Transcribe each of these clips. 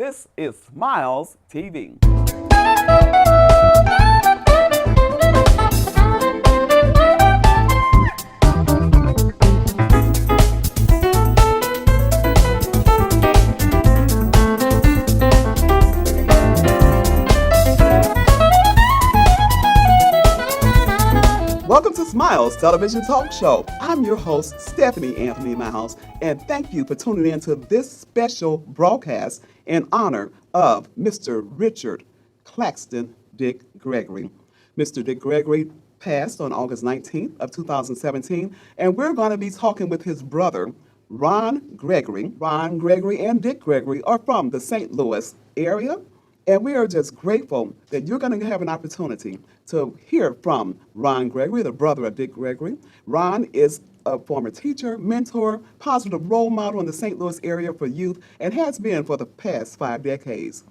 This is Smiles TV. Welcome to Smiles Television Talk Show. I'm your host, Stephanie Anthony Miles, and thank you for tuning in to this special broadcast in honor of Mr. Richard Claxton Dick Gregory. Mr. Dick Gregory passed on August 19th of 2017, and we're going to be talking with his brother, Ron Gregory. Ron Gregory and Dick Gregory are from the St. Louis area. And we are just grateful that you're going to have an opportunity to hear from Ron Gregory, the brother of Dick Gregory. Ron is a former teacher, mentor, positive role model in the St. Louis area for youth, and has been for the past 5 decades.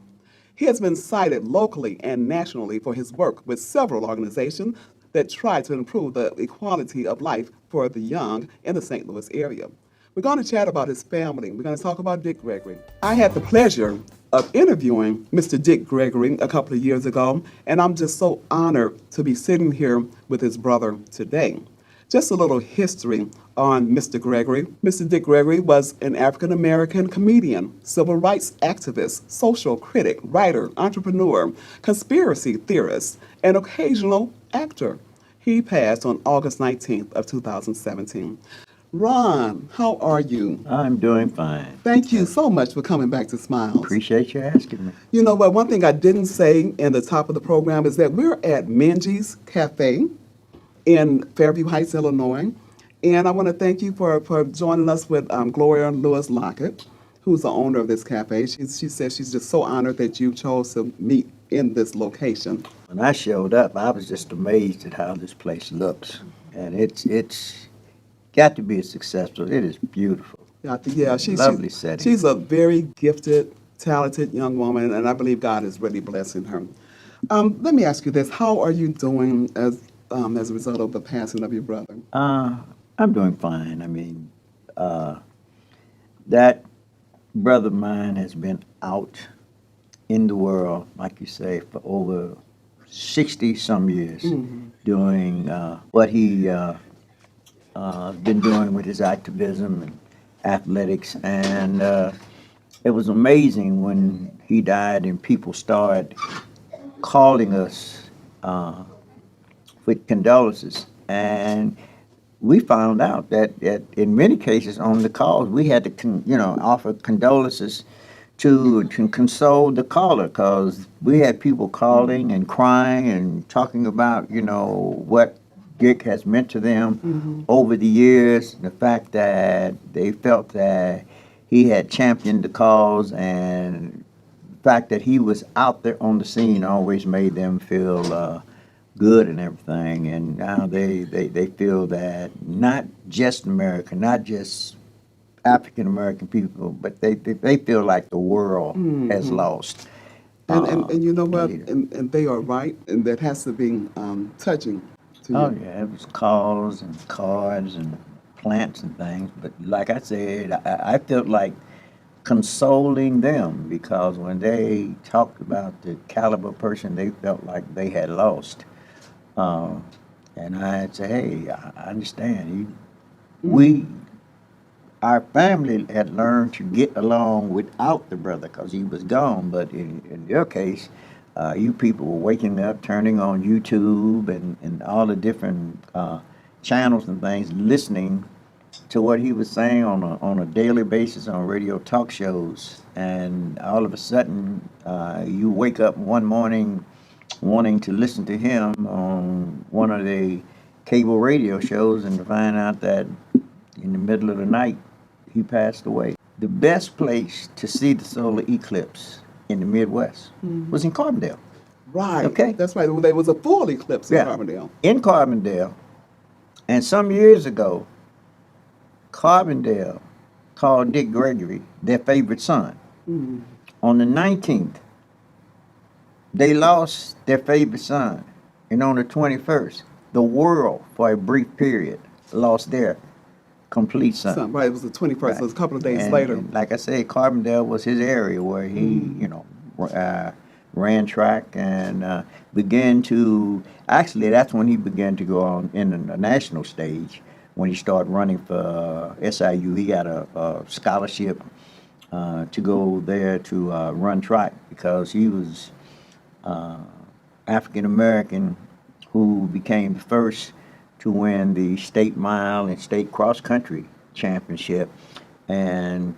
He has been cited locally and nationally for his work with several organizations that try to improve the equality of life for the young in the St. Louis area. We're going to chat about his family. We're going to talk about Dick Gregory. I had the pleasure of interviewing Mr. Dick Gregory a couple of years ago, and I'm just so honored to be sitting here with his brother today. Just a little history on Mr. Gregory. Mr. Dick Gregory was an African-American comedian, civil rights activist, social critic, writer, entrepreneur, conspiracy theorist, and occasional actor. He passed on August 19th of 2017. Ron, how are you? I'm doing fine. Thank you so much for coming back to Smiles. Appreciate you asking me. You know what, one thing I didn't say in the top of the program is that we're at Minji's Cafe in Fairview Heights, Illinois. And I want to thank you for joining us with Gloria Lewis Lockett, who's the owner of this cafe. She says she's just so honored that you chose to meet in this location. When I showed up, I was just amazed at how this place looks. And it's got to be successful. It is beautiful. Yeah, Lovely setting. She's a very gifted, talented young woman, and I believe God is really blessing her. Let me ask you this: how are you doing as a result of the passing of your brother? I'm doing fine. I mean, that brother of mine has been out in the world, like you say, for over 60-some years, doing what he been doing with his activism and athletics, and it was amazing when he died and people started calling us with condolences, and we found out that in many cases on the calls we had to offer condolences to console the caller, because we had people calling and crying and talking about what Dick has meant to them over the years, the fact that they felt that he had championed the cause, and the fact that he was out there on the scene always made them feel good and everything. And now they feel that not just America, not just African American people, but they feel like the world has lost. And you know what? And they are right, and that has to be touching. Oh yeah, it was calls and cards and plants and things. But like I said, I felt like consoling them, because when they talked about the caliber person they felt like they had lost, and I'd say, hey, I understand. Our family had learned to get along without the brother because he was gone. But in your case, you people were waking up, turning on YouTube and all the different channels and things, listening to what he was saying on a daily basis on radio talk shows. And all of a sudden, you wake up one morning wanting to listen to him on one of the cable radio shows, and to find out that in the middle of the night, he passed away. The best place to see the solar eclipse in the Midwest was in Carbondale. Right. Okay. That's right. There was a full eclipse in Carbondale. In Carbondale. And some years ago, Carbondale called Dick Gregory their favorite son. On the 19th, they lost their favorite son. And on the 21st, the world, for a brief period, lost their complete son. Right, it was the 21st, Right. so it was a couple of days And, later. and like I said, Carbondale was his area where he, ran track and began to. Actually, that's when he began to go on in the national stage. When he started running for SIU, he got a scholarship to go there to run track because he was African American who became the first to win the state mile and state cross country championship. And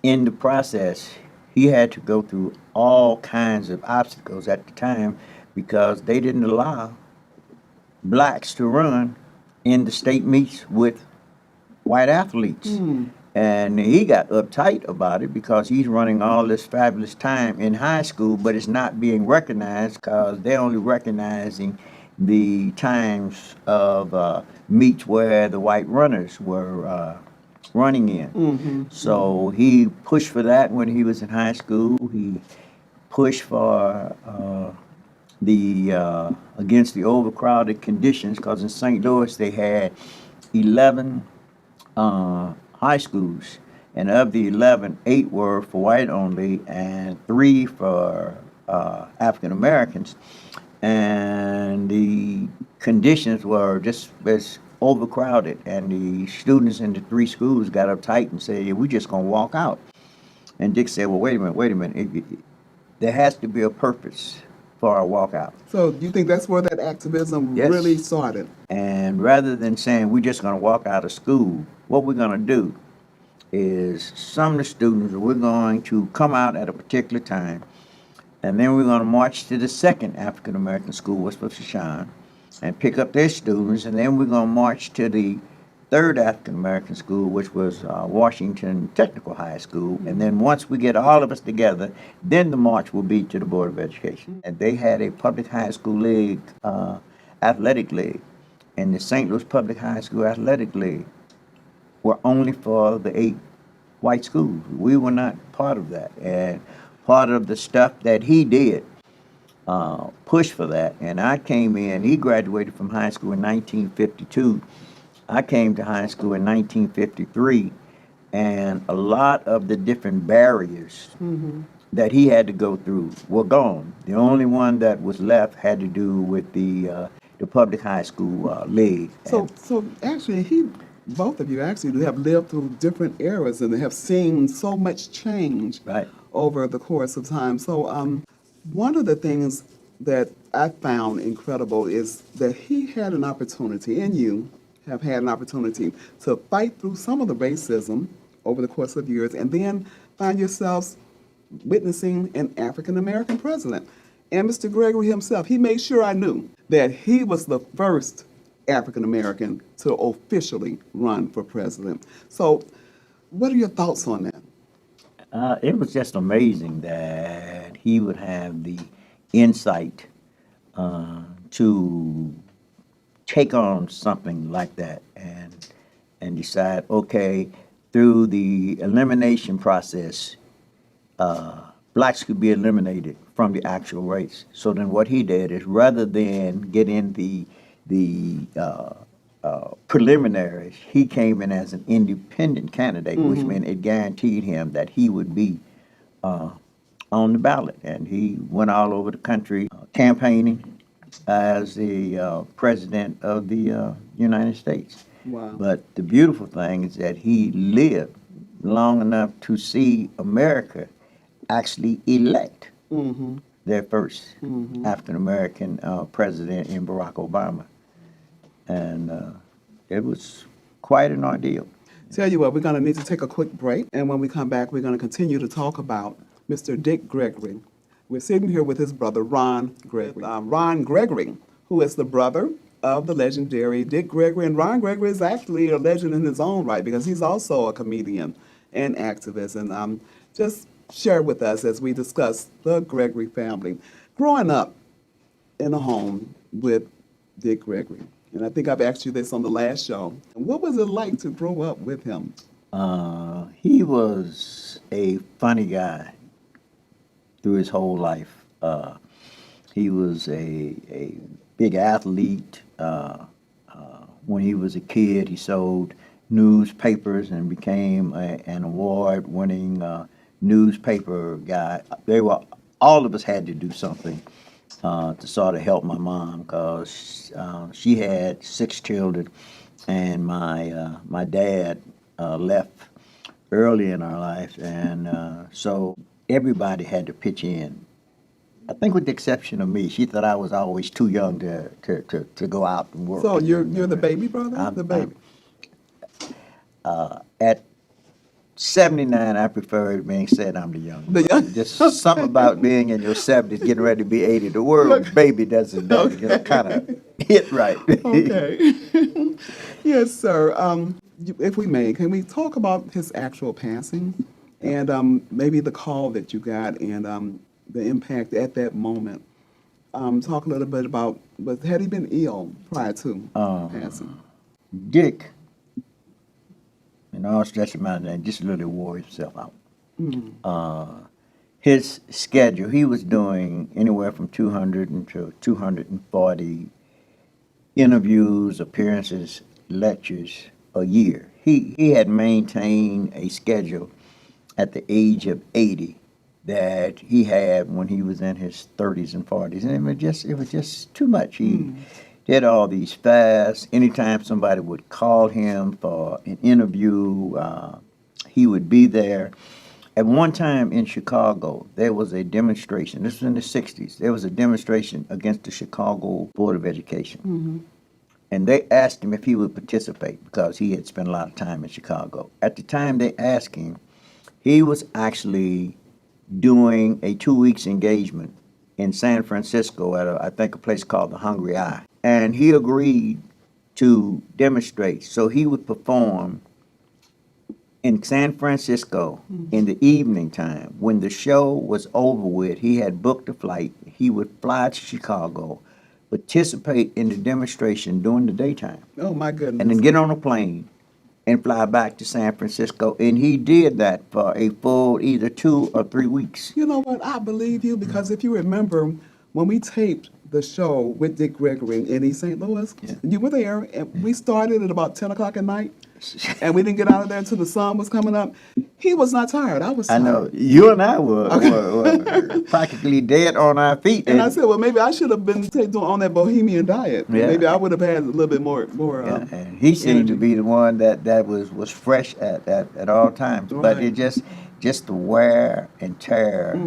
in the process, he had to go through all kinds of obstacles at the time because they didn't allow blacks to run in the state meets with white athletes. And he got uptight about it because he's running all this fabulous time in high school, but it's not being recognized because they're only recognizing the times of meets where the white runners were running in. So he pushed for that when he was in high school. He pushed for the against the overcrowded conditions because in St. Louis they had 11 high schools, and of the 11, 8 were for white only, and 3 for African Americans. And the conditions were just as overcrowded, and the students in the 3 schools got uptight and said, yeah, we're just going to walk out. And Dick said, well, wait a minute. There has to be a purpose for our walkout. So you think that's where that activism Yes. really started? And rather than saying we're just going to walk out of school, what we're going to do is some of the students, we're going to come out at a particular time, and then we're going to march to the second African American school, which was Shoshone, and pick up their students, and then we're going to march to the third African American school, which was Washington Technical High School. And then once we get all of us together, then the march will be to the Board of Education. And they had a public high school league, athletic league, and the St. Louis Public High School Athletic League were only for the 8 white schools. We were not part of that. And part of the stuff that he did push for that. And I came in, he graduated from high school in 1952. I came to high school in 1953, and a lot of the different barriers that he had to go through were gone. The only one that was left had to do with the public high school league. So actually, both of you actually have lived through different eras and have seen so much change Right. over the course of time. So one of the things that I found incredible is that he had an opportunity, and you have had an opportunity to fight through some of the racism over the course of years and then find yourselves witnessing an African American president. And Mr. Gregory himself, he made sure I knew that he was the first African American to officially run for president. So, what are your thoughts on that? It was just amazing that he would have the insight to take on something like that and decide, okay, through the elimination process, blacks could be eliminated from the actual race. So then what he did is rather than get in the preliminaries, he came in as an independent candidate, which meant it guaranteed him that he would be on the ballot. And he went all over the country campaigning as the president of the United States. Wow. But the beautiful thing is that he lived long enough to see America actually elect their first African American president in Barack Obama. And it was quite an ordeal. Tell you what, we're going to need to take a quick break, and when we come back, we're going to continue to talk about Mr. Dick Gregory. We're sitting here with his brother, Ron Gregory. Ron Gregory, who is the brother of the legendary Dick Gregory. And Ron Gregory is actually a legend in his own right because he's also a comedian and activist. And just share with us as we discuss the Gregory family. Growing up in a home with Dick Gregory, and I think I've asked you this on the last show, what was it like to grow up with him? He was a funny guy through his whole life. He was a big athlete. When he was a kid, he sold newspapers and became an award-winning newspaper guy. All of us had to do something to sort of help my mom because she had 6 children, and my dad left early in our life, and so everybody had to pitch in. I think with the exception of me, she thought I was always too young to go out and work. So you're the baby brother, I'm- the baby. At 79, I prefer being said I'm the young The brother. young- Just something about being in your 70s, getting ready to be 80. The word baby doesn't kind of hit right. Okay. Yes, sir. If we may, can we talk about his actual passing and maybe the call that you got and the impact at that moment? Talk a little bit about, but had he been ill prior to passing? Dick, in all stretch of my name, just really wore himself out. His schedule, he was doing anywhere from 200 to 240 interviews, appearances, lectures a year. He had maintained a schedule at the age of 80 that he had when he was in his 30s and 40s, and it was just too much. He did all these fasts. Anytime somebody would call him for an interview, he would be there. At one time in Chicago, there was a demonstration. This was in the 60s. There was a demonstration against the Chicago Board of Education. And they asked him if he would participate because he had spent a lot of time in Chicago. At the time they asked him, he was actually doing a 2 weeks engagement in San Francisco at I think a place called the Hungry Eye. And he agreed to demonstrate. So he would perform in San Francisco in the evening time. When the show was over with, he had booked a flight. He would fly to Chicago, participate in the demonstration during the daytime, Oh my goodness. and then get on a plane and fly back to San Francisco. And he did that for a full either 2 or 3 weeks. You know what? I believe you because if you remember when we taped the show with Dick Gregory in East St. Louis, you were there, and we started at about 10 o'clock at night, and we didn't get out of there until the sun was coming up. He was not tired. I was I tired. know you and I were practically dead on our feet. And I said, well, maybe I should have been on that bohemian diet. Yeah. Maybe I would have had a little bit more. Yeah, and he seemed to energy. be the one that was fresh at all times. But Right. it just the wear and tear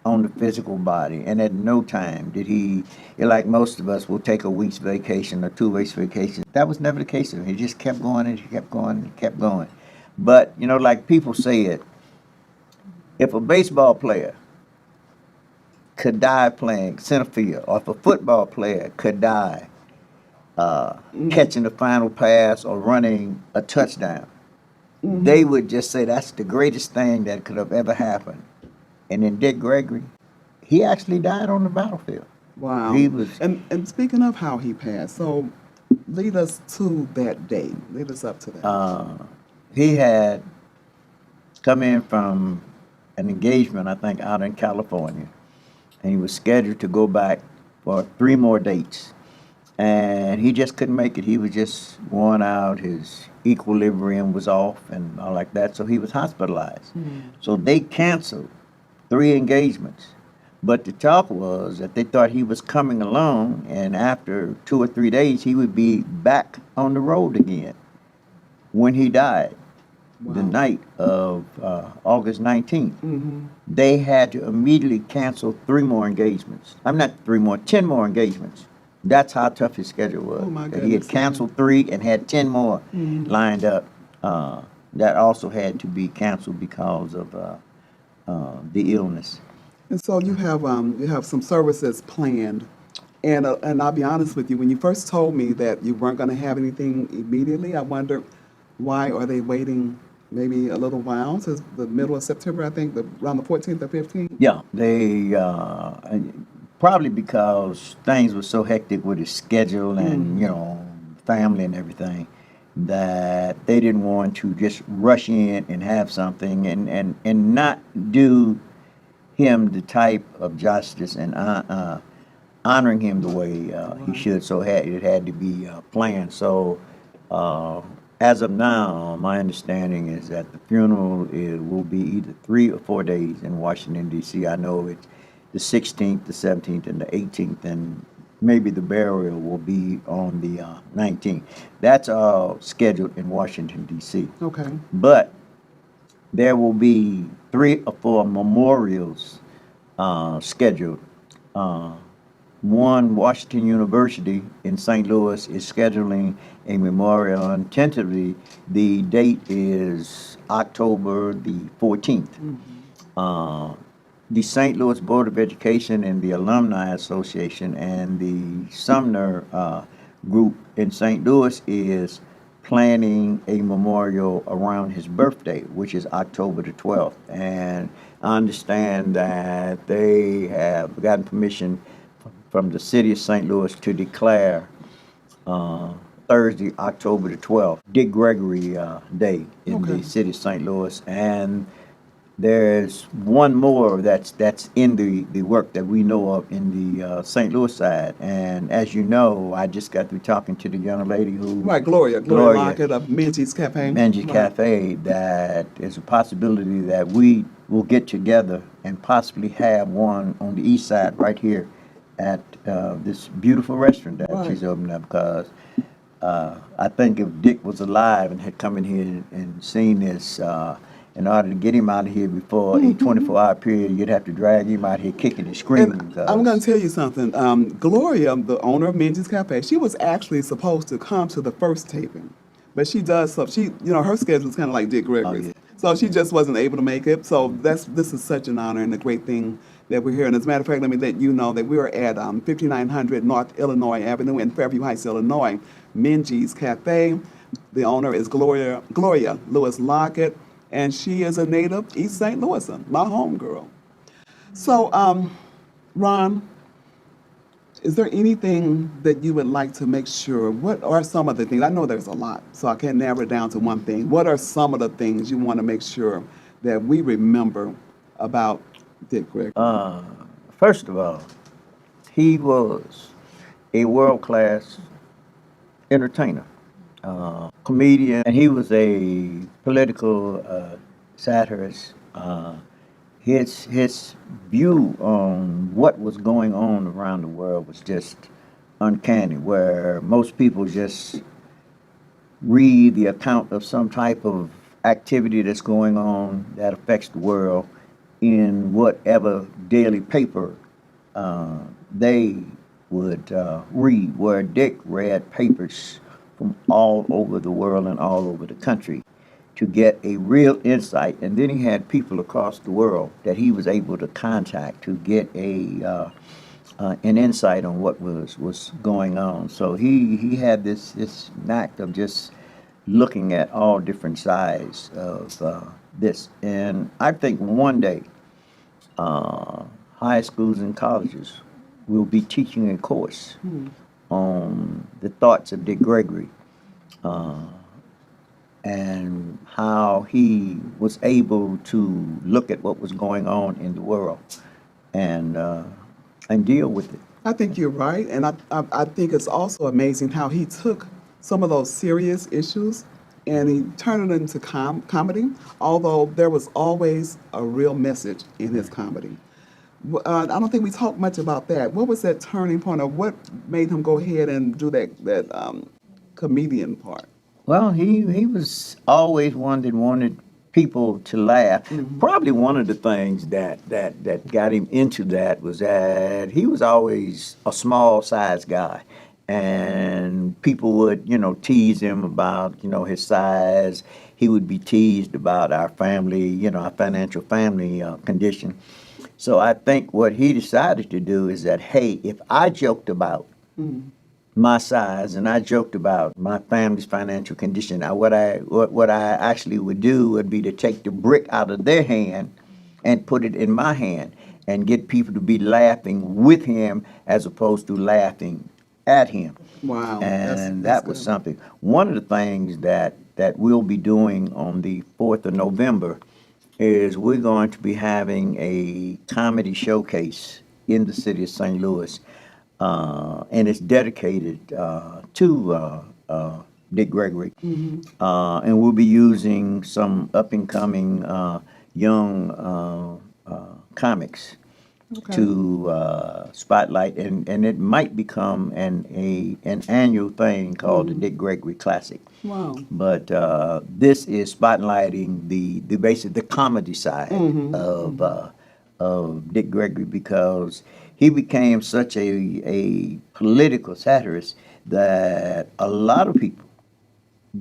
on the physical body. And at no time did he, like most of us, will take a week's vacation or 2 weeks vacation. That was never the case of him. He just kept going and he kept going and kept going. But like people say it, if a baseball player could die playing center field, or if a football player could die catching the final pass or running a touchdown, they would just say that's the greatest thing that could have ever happened. And then Dick Gregory, he actually died on the battlefield. Wow. He was. And speaking of how he passed, so lead us to that day. Lead us up to that. He had come in from an engagement, I think, out in California, and he was scheduled to go back for 3 more dates. And he just couldn't make it. He was just worn out. His equilibrium was off and all like that. So he was hospitalized. So they canceled 3 engagements. But the talk was that they thought he was coming along, and after 2 or 3 days, he would be back on the road again. When he died, the night of August 19th, they had to immediately cancel 3 more engagements. I'm not 3 more, 10 more engagements. That's how tough his schedule was. Oh, my That he had goodness. canceled 3 and had 10 more lined up. That also had to be canceled because of the illness. And so you have some services planned, and I'll be honest with you. When you first told me that you weren't going to have anything immediately, I wondered why are they waiting maybe a little while to the middle of September? I think around the 14th or 15th. Yeah, they probably because things were so hectic with his schedule and family and everything that they didn't want to just rush in and have something and not do him the type of justice and honoring him the way he should. So it had to be planned. So As of now, my understanding is that the funeral will be either 3 or 4 days in Washington, D.C. I know it's the 16th, the 17th, and the 18th, and maybe the burial will be on the 19th. That's all scheduled in Washington, D.C. Okay. But there will be 3 or 4 memorials scheduled. Uh, One, Washington University in St. Louis is scheduling a memorial, and tentatively the date is October the 14th. Uh, the St. Louis Board of Education and the Alumni Association and the Sumner group in St. Louis is planning a memorial around his birthday, which is October the 12th. And I understand that they have gotten permission from the city of St. Louis to declare uh, Thursday, October the 12th, Dick Gregory Day in Okay. the city of St. Louis. And there's one more that's in the work that we know of in the St. Louis side. And as you know, I just got through talking to the young lady who, Right, Gloria Gloria Lockett of Minji's Cafe. Manji Right. Cafe, that there's a possibility that we will get together and possibly have one on the east side right here at this beautiful restaurant that Right. she's opened up, because I think if Dick was alive and had come in here and seen this, in order to get him out of here before a 24-hour period, you'd have to drag him out here kicking and screaming. And I'm going to tell you something. Gloria, the owner of Minji's Cafe, she was actually supposed to come to the first taping, but she does so. Her schedule is kind of like Dick Gregory's, yeah. so she just wasn't able to make it. So this is such an honor and a great thing that we're here. And as a matter of fact, let me let you know that we are at 5900 North Illinois Avenue in Fairview Heights, Illinois. Minji's Cafe. The owner is Gloria Lewis Lockett, and she is a native East St. Louisan, my homegirl. So, Ron, is there anything that you would like to make sure? What are some of the things? I know there's a lot, so I can't narrow it down to one thing. What are some of the things you want to make sure that we remember about Dick Gregory? First of all, he was a world-class entertainer, comedian, and he was a political satirist. His view on what was going on around the world was just uncanny, where most people just read the account of some type of activity that's going on that affects the world in whatever daily paper they would read, where Dick read papers from all over the world and all over the country to get a real insight. And then he had people across the world that he was able to contact to get an insight on what was going on. So he had this knack of just looking at all different sides of this. And I think one day high schools and colleges will be teaching a course on the thoughts of Dick Gregory and how he was able to look at what was going on in the world and deal with it. I think you're right, and I think it's also amazing how he took some of those serious issues and he turned it into comedy, although there was always a real message in his comedy. I don't think we talked much about that. What was that turning point, or what made him go ahead and do that comedian part? Well, he was always one that wanted people to laugh. Probably one of the things that got him into that was that he was always a small sized guy. And people would, tease him about, his size. He would be teased about our family, our financial family condition. So I think what he decided to do is that, hey, if I joked about my size and I joked about my family's financial condition, what I actually would do would be to take the brick out of their hand and put it in my hand and get people to be laughing with him as opposed to laughing at him. Wow, And that's that was good. something. One of the things that we'll be doing on the 4th of November is we're going to be having a comedy showcase in the city of St. Louis, and it's dedicated to Dick Gregory, and we'll be using some up and coming young comics Okay. to spotlight, and it might become an annual thing called the Dick Gregory Classic. Wow. But this is spotlighting the comedy side of Dick Gregory, because he became such a political satirist that a lot of people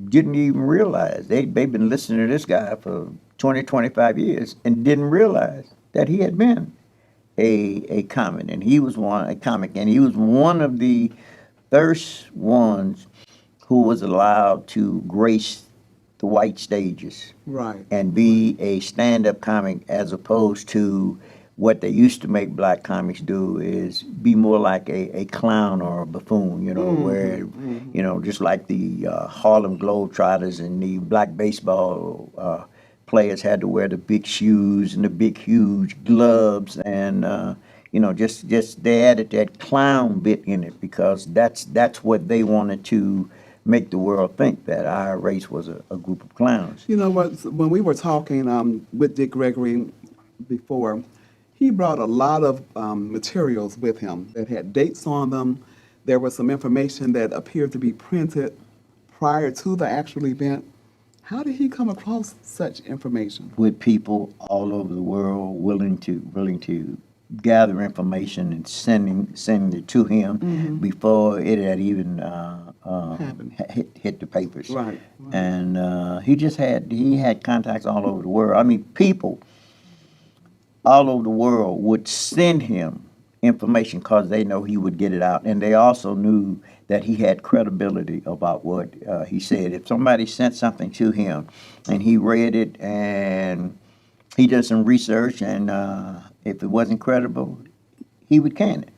didn't even realize. They've been listening to this guy for 20, 25 years and didn't realize that he had been a comic, and he was one of the first ones who was allowed to grace the white stages Right. and be a stand-up comic, as opposed to what they used to make black comics do, is be more like a clown or a buffoon, where, just like the Harlem Globetrotters and the black baseball players had to wear the big shoes and the big huge gloves, and just they added that clown bit in it, because that's what they wanted to make the world think, that our race was a group of clowns. You know what? When we were talking with Dick Gregory before, he brought a lot of materials with him that had dates on them. There was some information that appeared to be printed prior to the actual event. How did he come across such information? With people all over the world willing to gather information and sending it to him before it had even hit the papers. Right. And he had contacts all over the world. I mean, people all over the world would send him information because they know he would get it out, and they also knew that he had credibility about what he said. If somebody sent something to him and he read it and he did some research, and if it wasn't credible, he would can it.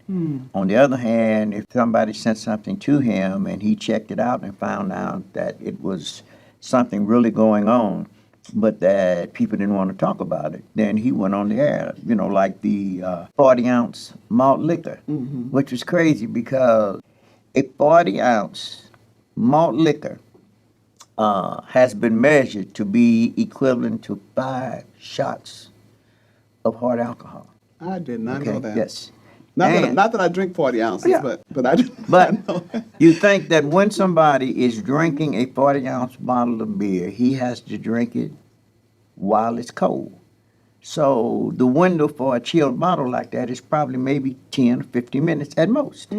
On the other hand, if somebody sent something to him and he checked it out and found out that it was something really going on, but that people didn't want to talk about it, then he went on the air, like the 40-ounce malt liquor, which was crazy, because a 40-ounce malt liquor has been measured to be equivalent to 5 shots of hard alcohol. I did not know that. Yes. Not that I drink 40 ounces, Yeah. but I did But not know that. you think that when somebody is drinking a 40-ounce bottle of beer, he has to drink it while it's cold. So the window for a chilled bottle like that is probably maybe 10 or 15 minutes at most.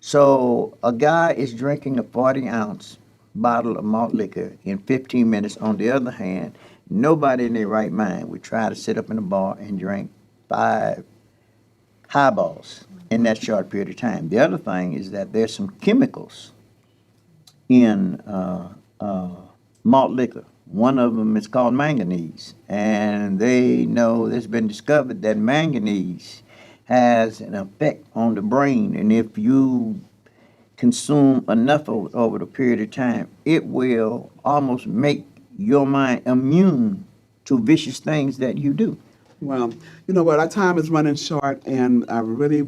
So a guy is drinking a 40-ounce bottle of malt liquor in 15 minutes. On the other hand, nobody in their right mind would try to sit up in a bar and drink 5 highballs in that short period of time. The other thing is that there's some chemicals in malt liquor. One of them is called manganese, and they know it's been discovered that manganese has an effect on the brain, and if you consume enough of it over the period of time, it will almost make your mind immune to vicious things that you do. Well, you know what? Our time is running short, and I really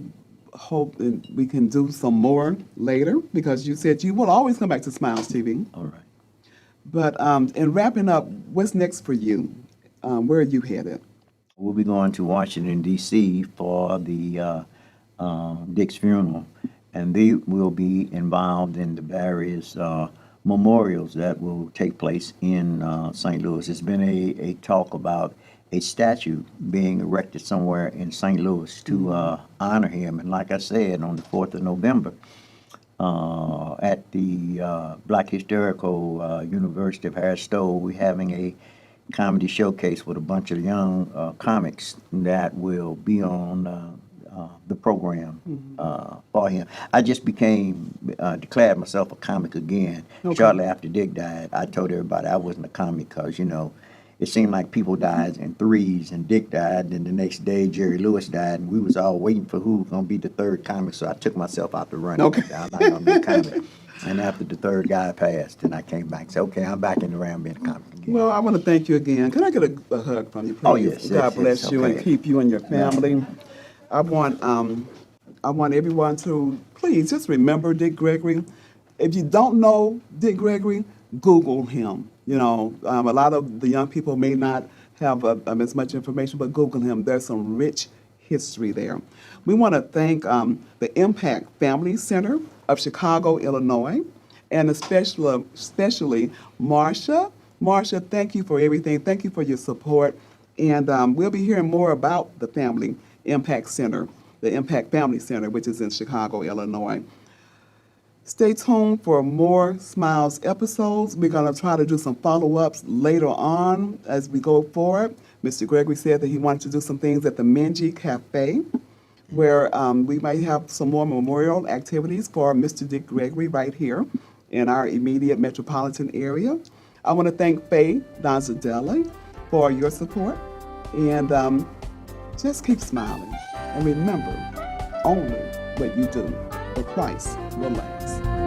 hope that we can do some more later, because you said you will always come back to Smiles TV. All right. But in wrapping up, what's next for you? Where are you headed? We'll be going to Washington, D.C. for the Dick's funeral, and they will be involved in the various memorials that will take place in St. Louis. There's been a talk about a statue being erected somewhere in St. Louis to honor him. And like I said, on the 4th of November, at the Black Historical University of Harris Stowe, we're having a comedy showcase with a bunch of young comics that will be on the program for him. I just declared myself a comic again. Okay. Shortly after Dick died, I told everybody I wasn't a comic because, it seemed like people died in threes, and Dick died, and the next day Jerry Lewis died, and we was all waiting for who was going to be the third comic, so I took myself out the running. Okay. I'm not going to be a comic. And after the third guy passed, and I came back and said, okay, I'm back in the round being a comic again. Well, I want to thank you again. Can I get a hug from you, please? Oh, yes, God yes, bless yes, you and okay. keep you and your family. I want everyone to please just remember Dick Gregory. If you don't know Dick Gregory, Google him. A lot of the young people may not have as much information, but Google him. There's some rich history there. We want to thank the Impact Family Center of Chicago, Illinois, and especially Marcia. Marcia, thank you for everything. Thank you for your support. And we'll be hearing more about the Family Impact Center, the Impact Family Center, which is in Chicago, Illinois. Stay tuned for more Smiles episodes. We're going to try to do some follow-ups later on as we go forward. Mr. Gregory said that he wanted to do some things at the Menji Cafe, where we might have some more memorial activities for Mr. Dick Gregory right here in our immediate metropolitan area. I want to thank Faye Donzadelli for your support. And just keep smiling. And remember, only what you do for Christ will last.